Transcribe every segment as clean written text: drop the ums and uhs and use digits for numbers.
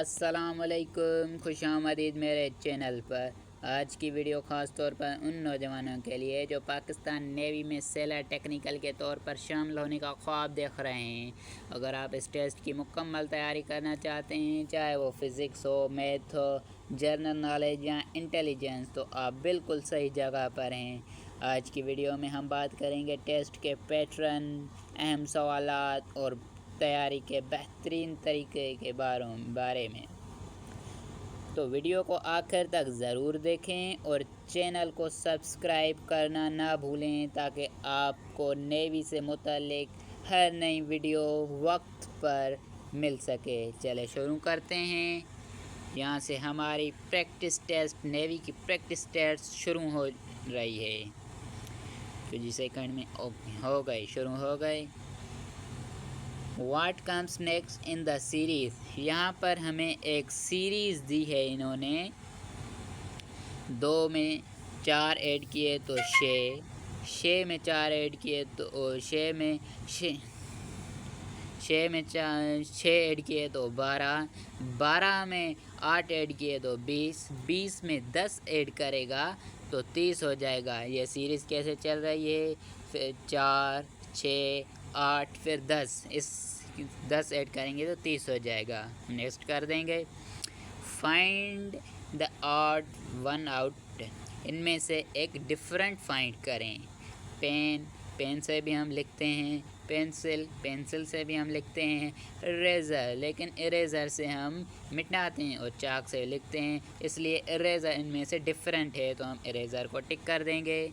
अस्सलामुअलैकुम, खुशामदीद मेरे चैनल पर। आज की वीडियो ख़ास तौर पर उन नौजवानों के लिए जो पाकिस्तान नेवी में सेलर टेक्निकल के तौर पर शामिल होने का ख्वाब देख रहे हैं। अगर आप इस टेस्ट की मुकम्मल तैयारी करना चाहते हैं, चाहे वो फ़िज़िक्स हो, मैथ हो, जनरल नॉलेज या इंटेलिजेंस, तो आप बिल्कुल सही जगह पर हैं। आज की वीडियो में हम बात करेंगे टेस्ट के पैटर्न, अहम सवालात और तैयारी के बेहतरीन तरीके के बारे में। तो वीडियो को आखिर तक ज़रूर देखें और चैनल को सब्सक्राइब करना ना भूलें ताकि आपको नेवी से मुताल्लिक हर नई वीडियो वक्त पर मिल सके। चले शुरू करते हैं। यहाँ से हमारी प्रैक्टिस टेस्ट, नेवी की प्रैक्टिस टेस्ट शुरू हो रही है। तो जी सेकंड में हो गए, शुरू हो गए। What comes next in the series? यहाँ पर हमें एक सीरीज़ दी है इन्होंने। 2 में 4 ऐड किए तो 6 में 4 ऐड किए तो 6 में 6 ऐड किए तो 12 में 8 ऐड किए तो 20 में 10 ऐड करेगा तो 30 हो जाएगा। ये सीरीज़ कैसे चल रही है? फिर 4, 6, 8 फिर 10, इस 10 ऐड करेंगे तो 30 हो जाएगा। नेक्स्ट कर देंगे। Find the odd one out. इनमें से एक डिफरेंट फाइंड करें। पेन से भी हम लिखते हैं, पेंसिल से भी हम लिखते हैं, इरेज़र, लेकिन इरेज़र से हम मिटाते हैं और चाक से लिखते हैं, इसलिए इरेज़र इनमें से डिफरेंट है तो हम इरेज़र को टिक कर देंगे।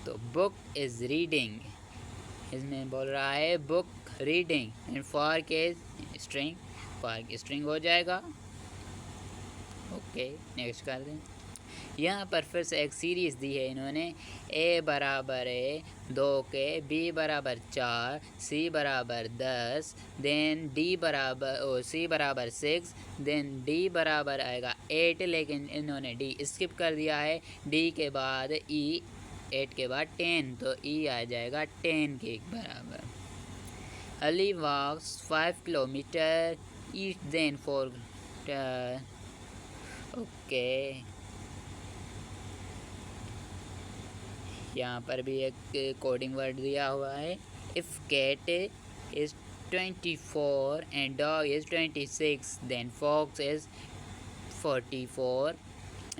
तो बुक इज़ रीडिंग, इसमें बोल रहा है बुक रीडिंग एंड फॉर के स्ट्रिंग हो जाएगा। ओके, नेक्स्ट कर दें। यहाँ पर फिर से एक सीरीज़ दी है इन्होंने। ए बराबर है 2 के, बी बराबर 4, सी बराबर 10, देन सी बराबर 6, देन डी बराबर आएगा 8, लेकिन इन्होंने डी स्किप कर दिया है। डी के बाद ई, 8 के बाद 10, तो ई आ जाएगा 10 के बराबर। Ali walks 5 kilometre each then 4। Okay, यहाँ पर भी एक कोडिंग वर्ड दिया हुआ है। If cat is 24 and dog is 26, then fox is 44।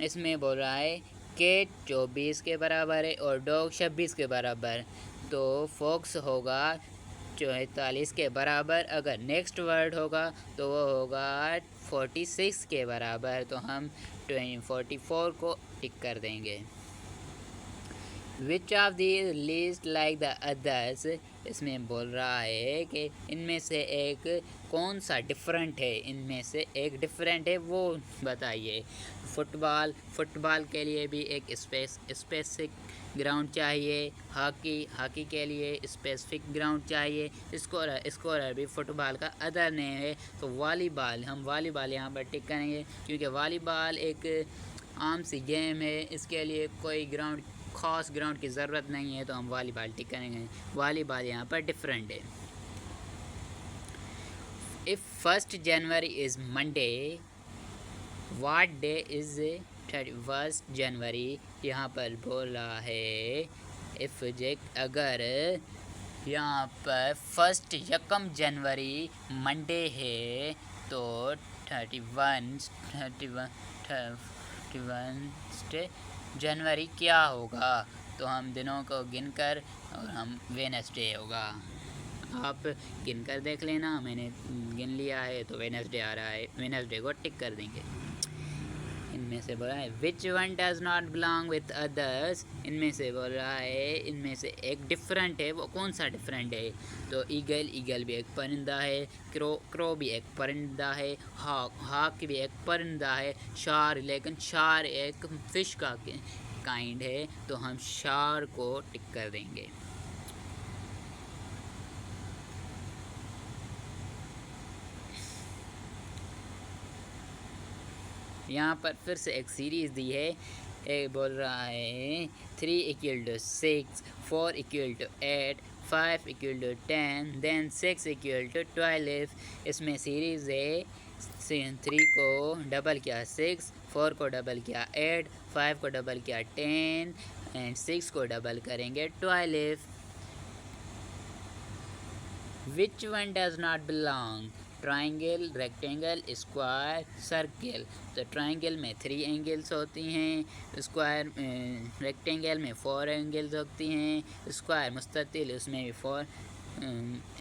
इसमें बोल रहा है कैट 24 के बराबर है और डॉग 26 के बराबर, तो फॉक्स होगा 44 के बराबर। अगर नेक्स्ट वर्ड होगा तो वो होगा 46 के बराबर, तो हम 44 को टिक कर देंगे। Which of these least like the others, इसमें बोल रहा है कि इनमें से एक कौन सा डिफरेंट है, इनमें से एक डिफरेंट है वो बताइए। फुटबॉल के लिए भी एक स्पेसिफिक ग्राउंड चाहिए, हॉकी के लिए स्पेसिफिक ग्राउंड चाहिए, स्कोरर भी फुटबॉल का अदर नेम है, तो वॉलीबॉल, हम वॉलीबॉल यहाँ पर टिक करेंगे क्योंकि वॉलीबॉल एक आम सी गेम है, इसके लिए कोई ख़ास ग्राउंड की ज़रूरत नहीं है, तो हम वॉलीबॉल टिक करेंगे। वॉलीबॉल यहाँ पर डिफरेंट है। If 1 January is Monday, what day is 31 जनवरी? यहाँ पर बोल रहा है इफ़ अगर यहाँ पर 1 जनवरी मंडे है तो 31 जनवरी क्या होगा? तो हम दिनों को गिनकर, और हम वेडनेसडे होगा। आप गिनकर देख लेना, मैंने गिन लिया है तो वेडनेसडे आ रहा है, वेडनेसडे को टिक कर देंगे। इनमें से बोल रहा है which one does not belong with others, इनमें से बोल रहा है इनमें से एक डिफरेंट है, वो कौन सा डिफरेंट है? तो ईगल भी एक परिंदा है, क्रो भी एक परिंदा है, हॉक भी एक परिंदा है, लेकिन शार एक फिश का काइंड है, तो हम शार को टिक कर देंगे। यहाँ पर फिर से एक सीरीज़ दी है। एक बोल रहा है 3 = 6, 4 = 8, 5 equal to 10, then 6 equal to 12। इसमें सीरीज़ है 3 को डबल किया 6, 4 को डबल किया 8, 5 को डबल किया 10 एंड 6 को डबल करेंगे 12। Which one does not belong? Triangle, rectangle, square, circle. तो ट्राइंगल में 3 एंगल्स होती हैं, स्क्वायर रेक्टेंगल में 4 एंगल्स होती हैं, स्क्वायर मुस्ततिल उसमें भी 4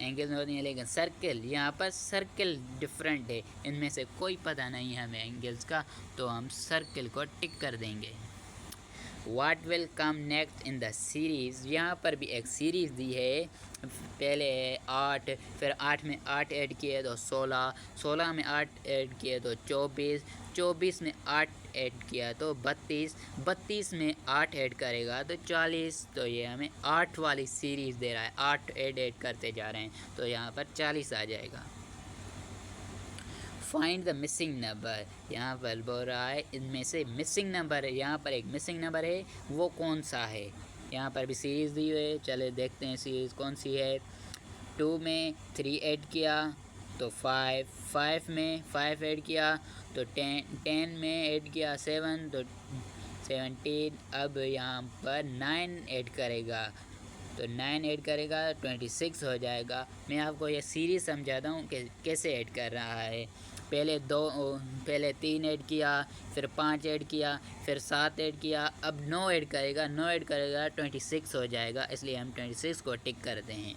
एंगल्स होती हैं, लेकिन सर्किल यहाँ पर सर्किल डिफरेंट है, इनमें से कोई पता नहीं है हमें एंगल्स का, तो हम सर्किल को टिक कर देंगे। What will come next in the series? यहाँ पर भी एक सीरीज़ दी है, पहले 8, फिर 8 में 8 ऐड किए तो 16, 16 में 8 ऐड किए तो 24, 24 में 8 ऐड किया तो 32, 32 में 8 ऐड करेगा तो 40। तो ये हमें 8 वाली सीरीज़ दे रहा है, 8 ऐड करते जा रहे हैं, तो यहाँ पर 40 आ जाएगा। फाइंड द मिसिंग नंबर, यहाँ पर बोल रहा है इनमें से मिसिंग नंबर है, यहाँ पर एक मिसिंग नंबर है, वो कौन सा है। यहाँ पर भी सीरीज़ दी हुई है, चले देखते हैं सीरीज़ कौन सी है। 2 में 3 ऐड किया तो 5, 5 में 5 ऐड किया तो 10, 10 में ऐड किया 7 तो 17। अब यहाँ पर 9 ऐड करेगा तो 9 ऐड करेगा 26 हो जाएगा। मैं आपको ये सीरीज़ समझाता हूँ कि कैसे ऐड कर रहा है। पहले 3 ऐड किया, फिर 5 ऐड किया, फिर 7 ऐड किया, अब 9 ऐड करेगा, 9 ऐड करेगा 26 हो जाएगा, इसलिए हम 26 को टिक करते हैं।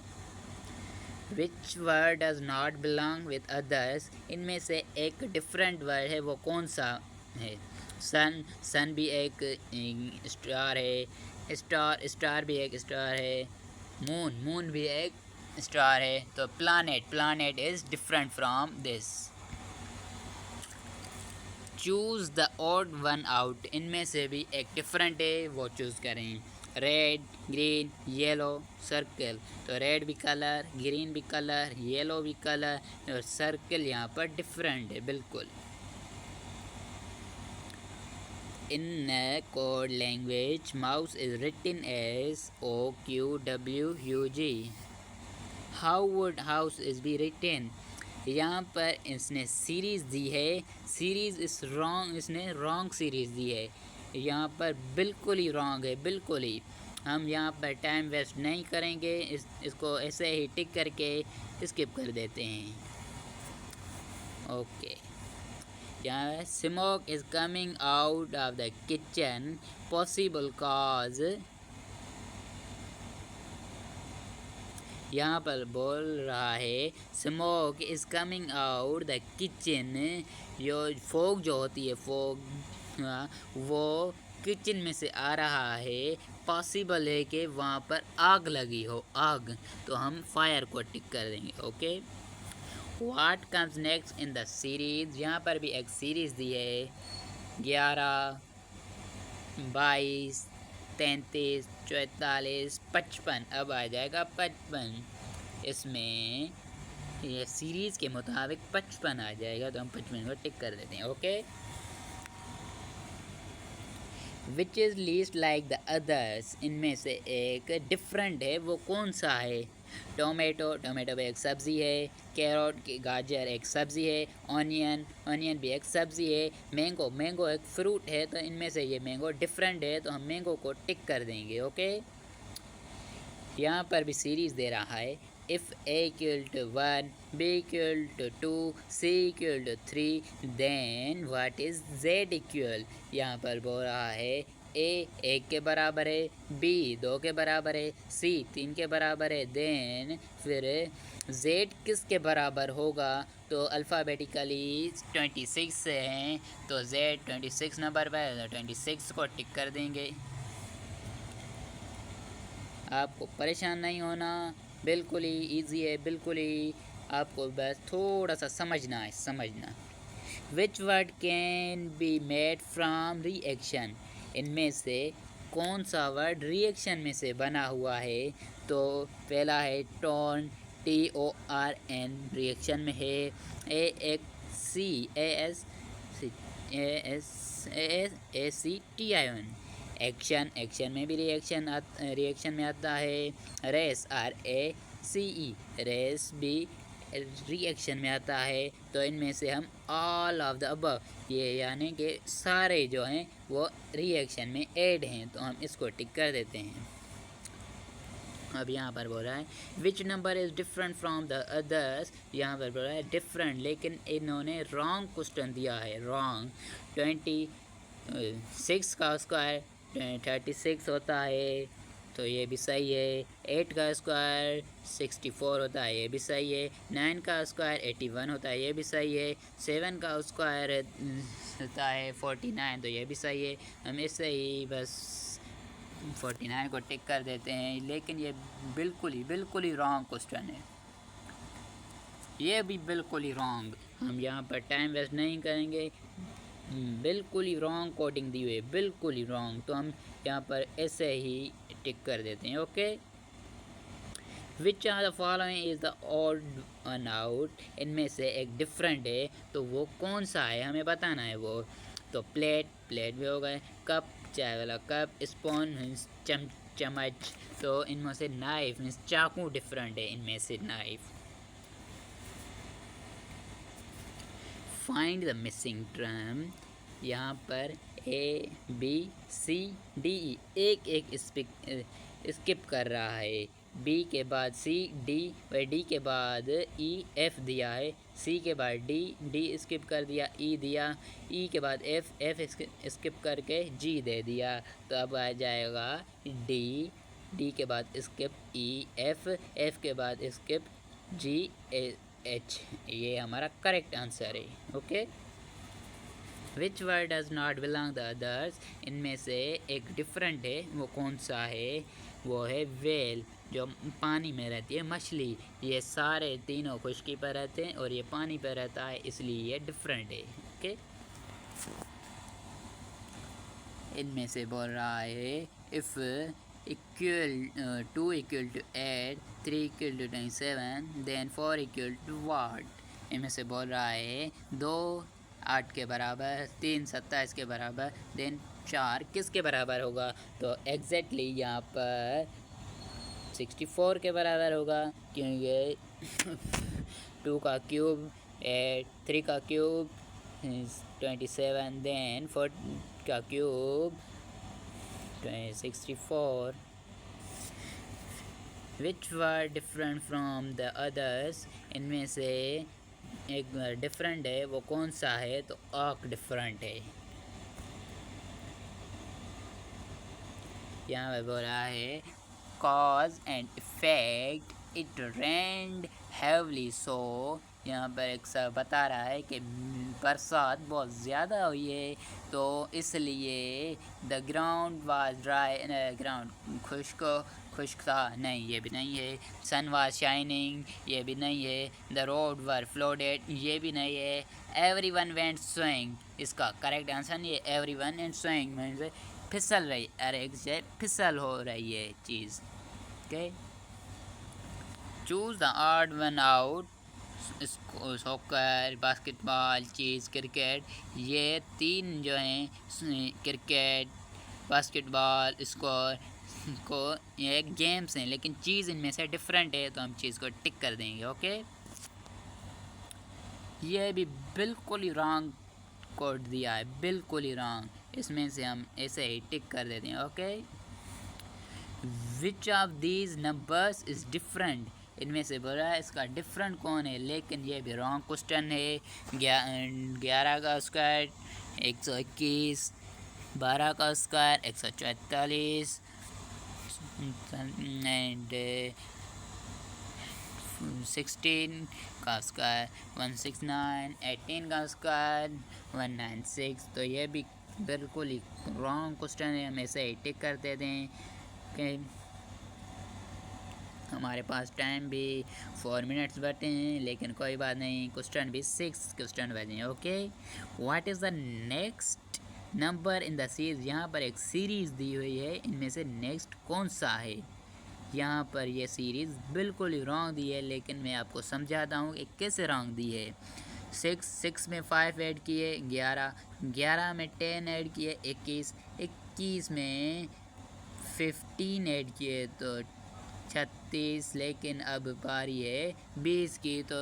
Which word does not belong with others? इनमें से एक डिफरेंट वर्ड है, वो कौन सा है। सन, सन भी एक स्टार है, स्टार भी एक स्टार है, मून, मून भी एक स्टार है, तो planet, planet is different from this. Choose the odd one out, इनमें से भी एक डिफरेंट है, वो चूज़ करें। Red, green, yellow, circle. तो रेड भी कलर, ग्रीन भी कलर, येलो भी कलर, और सर्कल यहाँ पर डिफरेंट है बिल्कुल। In a code language, mouse is written as OQWUG. How would house is be written? यहाँ पर इसने सीरीज़ दी है, सीरीज़ इस रॉन्ग, इसने रॉन्ग सीरीज़ दी है, यहाँ पर बिल्कुल ही रॉन्ग है, बिल्कुल ही। हम यहाँ पर टाइम वेस्ट नहीं करेंगे, इसको ऐसे ही टिक करके स्किप कर देते हैं। ओके, यहाँ smoke is coming out of the kitchen, possible cause। यहाँ पर बोल रहा है smoke is coming out the kitchen, जो फोग जो होती है, फोग वो किचन में से आ रहा है, पॉसिबल है कि वहाँ पर आग लगी हो, आग, तो हम फायर को टिक कर देंगे। Okay, What comes next in the series? यहाँ पर भी एक सीरीज़ दी है, 11, 22, 33, 44, 55। अब आ जाएगा 55, इसमें ये सीरीज़ के मुताबिक 55 आ जाएगा, तो हम 55 को टिक कर देते हैं। Okay, which is least like the others? इनमें से एक डिफरेंट है, वो कौन सा है। टोमेटो, टोमेटो भी एक सब्ज़ी है, कैरोट की गाजर एक सब्ज़ी है, ऑनियन, ऑनियन भी एक सब्ज़ी है, मैंगो, मैंगो एक फ्रूट है, तो इनमें से ये मैंगो डिफरेंट है, तो हम मैंगो को टिक कर देंगे। ओके, यहाँ पर भी सीरीज़ दे रहा है, if A equal to 1, B equal to 2, C equal to 3, then what is Z equal? यहाँ पर बोल रहा है A 1 के बराबर है, B 2 के बराबर है, C 3 के बराबर है, देन फिर Z किसके बराबर होगा। तो अल्फ़ाबेटिकली 26 से हैं, तो Z 26 नंबर पर है, तो 26 को टिक कर देंगे। आपको परेशान नहीं होना, बिल्कुल ही ईजी है, बिल्कुल ही आपको बस थोड़ा सा समझना है, समझना। Which word can be made from reaction? इनमें से कौन सा वर्ड रिएक्शन में से बना हुआ है। तो पहला है टॉर्न, TORN रिएक्शन में है, ACTION, एक्शन में भी रिएक्शन में आता है। रेस RACE, रेस भी रिएक्शन में आता है। तो इनमें से हम ऑल ऑफ द अबव, ये यानी कि सारे जो हैं वो रिएक्शन में ऐड हैं, तो हम इसको टिक कर देते हैं। अब यहाँ पर बोल रहा है which number is different from the others, यहाँ पर बोल रहा है डिफरेंट, लेकिन इन्होंने रॉन्ग क्वेश्चन दिया है, रॉन्ग। 26 का स्क्वायर 36 होता है, तो ये भी सही है। 8 का स्क्वायर 64 होता है, ये भी सही है। 9 का स्क्वायर 81 होता है, ये भी सही है। 7 का स्क्वायर होता है 49, तो ये भी सही है। हम इससे ही बस 49 को टिक कर देते हैं, लेकिन ये बिल्कुल ही रॉन्ग क्वेश्चन है, ये भी बिल्कुल ही रॉन्ग। हम यहाँ पर टाइम वेस्ट नहीं करेंगे, बिल्कुल ही रॉन्ग कोडिंग दी हुई है, बिल्कुल ही रॉन्ग, तो हम यहाँ पर ऐसे ही टिक कर देते हैं। Okay, which are the following is the odd one out, इनमें से एक डिफरेंट है, तो वो कौन सा है हमें बताना है वो। तो प्लेट भी हो गए, कप चाय वाला कप, स्पून मीन्स चम्मच, तो इनमें से नाइफ मीन्स चाकू डिफरेंट है, इनमें से knife. Find the missing term, यहाँ पर ABCDE एक स्किप कर रहा है। B के बाद C, D व D के बाद EF दिया है, C के बाद D स्किप कर दिया, E दिया, E के बाद F स्किप करके G दे दिया, तो अब आ जाएगा D के बाद स्किप F के बाद स्किप GH, ये हमारा करेक्ट आंसर है। Okay, which word does not belong the others, इनमें से एक डिफरेंट है, वो कौन सा है, वो है वेल, जो पानी में रहती है, मछली। ये सारे तीनों खुश्की पर रहते हैं और ये पानी पर रहता है, इसलिए ये डिफरेंट है। ओके, इनमें से बोल रहा है if equal 2 equal to 8, 3 equal to 27, then 4 equal to what. इनमें से बोल रहा है 2 8 के बराबर, 3 27 के बराबर, देन 4 किसके बराबर होगा। तो एग्जैक्टली यहाँ पर 64 के बराबर होगा, क्योंकि 2 का क्यूब 8, 3 का क्यूब 27, देन 4 का cube 64। Which were different from the others, इनमें से एक डिफरेंट है, वो कौन सा है, तो ऑक डिफरेंट है। यहाँ पे बोल रहा है cause and effect, it rained heavily, so यहाँ पर एक सर बता रहा है कि बरसात बहुत ज़्यादा हुई है, तो इसलिए the ground was dry, ground खुश्क था, नहीं ये भी नहीं है। सन वाज शाइनिंग, ये भी नहीं है। द रोड वर फ्लोडेड, ये भी नहीं है। एवरीवन वेंट स्विंग, इसका करेक्ट आंसर नहीं है। एवरीवन एंड स्विंग मीन्स फिसल रही, अरे से फिसल हो रही है चीज़। Okay, choose the odd one out, soccer, basketball, cheese, cricket, ये तीन जो हैं, क्रिकेट, बास्केटबॉल, स्कोर को ये गेम्स हैं, लेकिन चीज़ इनमें से डिफरेंट है, तो हम चीज़ को टिक कर देंगे। ओके, ये भी बिल्कुल ही रॉन्ग कोड दिया है, बिल्कुल ही रॉन्ग, इसमें से हम ऐसे ही टिक कर देते हैं। Okay, which of these numbers is different, इनमें से बोल रहा है इसका डिफरेंट कौन है, लेकिन ये भी रॉन्ग क्वेश्चन है। 11 का स्क्वायर 121, 12 का स्क्वायर 144, एंड 16 का स्क्वायर 169, 18 का स्क्वायर 196, तो ये भी बिल्कुल ही रॉन्ग क्वेश्चन है, हम ऐसे ही टिक कर देते हैं। कि हमारे पास टाइम भी 4 मिनट्स बचे हैं, लेकिन कोई बात नहीं, क्वेश्चन भी 6 क्वेश्चन बचे हैं। Okay, what is the next number in the series, यहाँ पर एक सीरीज़ दी हुई है, इनमें से नेक्स्ट कौन सा है। यहाँ पर ये सीरीज़ बिल्कुल ही रॉन्ग दी है, लेकिन मैं आपको समझाता हूँ कि कैसे रॉन्ग दी है। 6 में 5 ऐड किए 11 में 10 ऐड किए 21 21 में 15 ऐड किए तो 36, लेकिन अब बारी है 20 की तो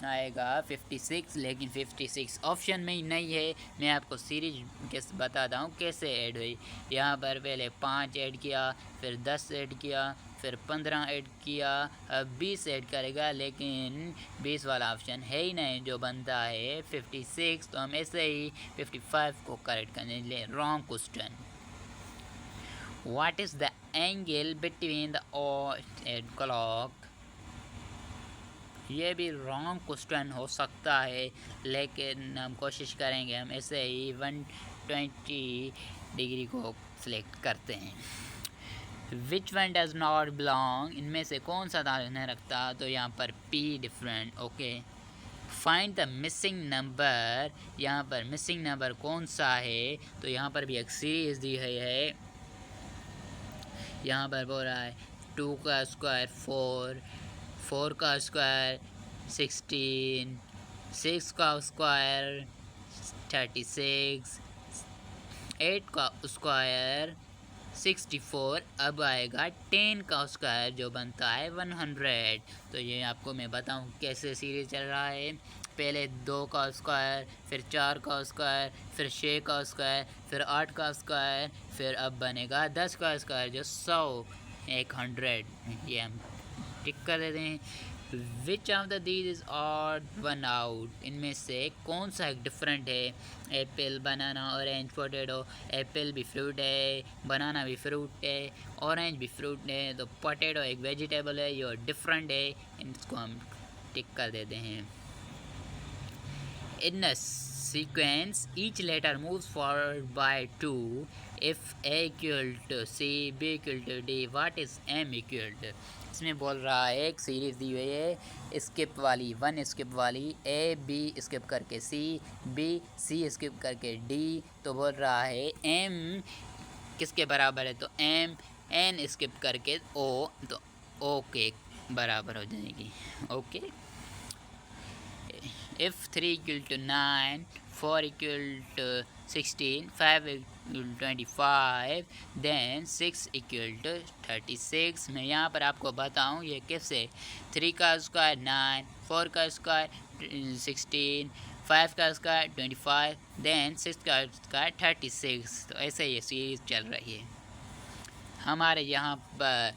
आएगा 56, लेकिन 56 ऑप्शन में ही नहीं है। मैं आपको सीरीज कैसे बताता हूँ कैसे ऐड हुई। यहाँ पर पहले 5 ऐड किया, फिर 10 ऐड किया, फिर 15 ऐड किया, अब 20 ऐड करेगा, लेकिन 20 वाला ऑप्शन है ही नहीं, जो बनता है 56। तो हम ऐसे ही 55 को करेक्ट करने ले। Wrong question. What is the angle between the odd and clock? ये भी रॉन्ग क्वेश्चन हो सकता है, लेकिन हम कोशिश करेंगे। हम ऐसे ही 120 डिग्री को सिलेक्ट करते हैं। Which one does not belong, इनमें से कौन सा ताल्लुक नहीं रखता, तो यहाँ पर P different. Okay, find the missing number, यहाँ पर मिसिंग नंबर कौन सा है, तो यहाँ पर भी एक सीरीज दी है। यहाँ पर बोल रहा है 2 का स्क्वायर 4, 4 का स्क्वायर 16, 6 का स्क्वायर 36, 8 का स्क्वायर 64। अब आएगा 10 का स्क्वायर जो बनता है 100। तो ये आपको मैं बताऊँ कैसे सीरीज चल रहा है। पहले 2 का स्क्वायर, फिर 4 का स्क्वायर, फिर 6 का स्क्वायर, फिर 8 का स्क्वायर, फिर अब बनेगा 10 का स्क्वायर जो 100, 100। ये हम टिक कर देते हैं। Which of the these is odd one out, इनमें से कौन सा एक डिफरेंट है। एप्पल, बनाना, ऑरेंज, पोटैटो। एप्पल भी फ्रूट है, बनाना भी फ्रूट है, ऑरेंज भी फ्रूट है, तो पोटैटो एक वेजिटेबल है, ये डिफरेंट है। इसको हम टिक कर देते हैं। In a sequence, each letter moves forward by 2. If A equal to C, B equal to D, what is M equal to? इसमें बोल रहा है एक सीरीज दी हुई है स्किप वाली, 1 स्किप वाली, A B स्किप करके C, B C स्किप करके D। तो बोल रहा है M किसके बराबर है, तो M N स्किप करके O, तो O के बराबर हो जाएगी। Okay, if 3 equal to 9, 4 equal to 16, 5 equal to 25, then 6 equal to 36। मैं यहाँ पर आपको बताऊँ ये कैसे। 3 का स्क्वायर 9, 4 का स्क्वायर 16, 5 का स्क्वायर 25, then 6 का स्क्वायर 36। तो ऐसे ये सीरीज चल रही है। हमारे यहाँ पर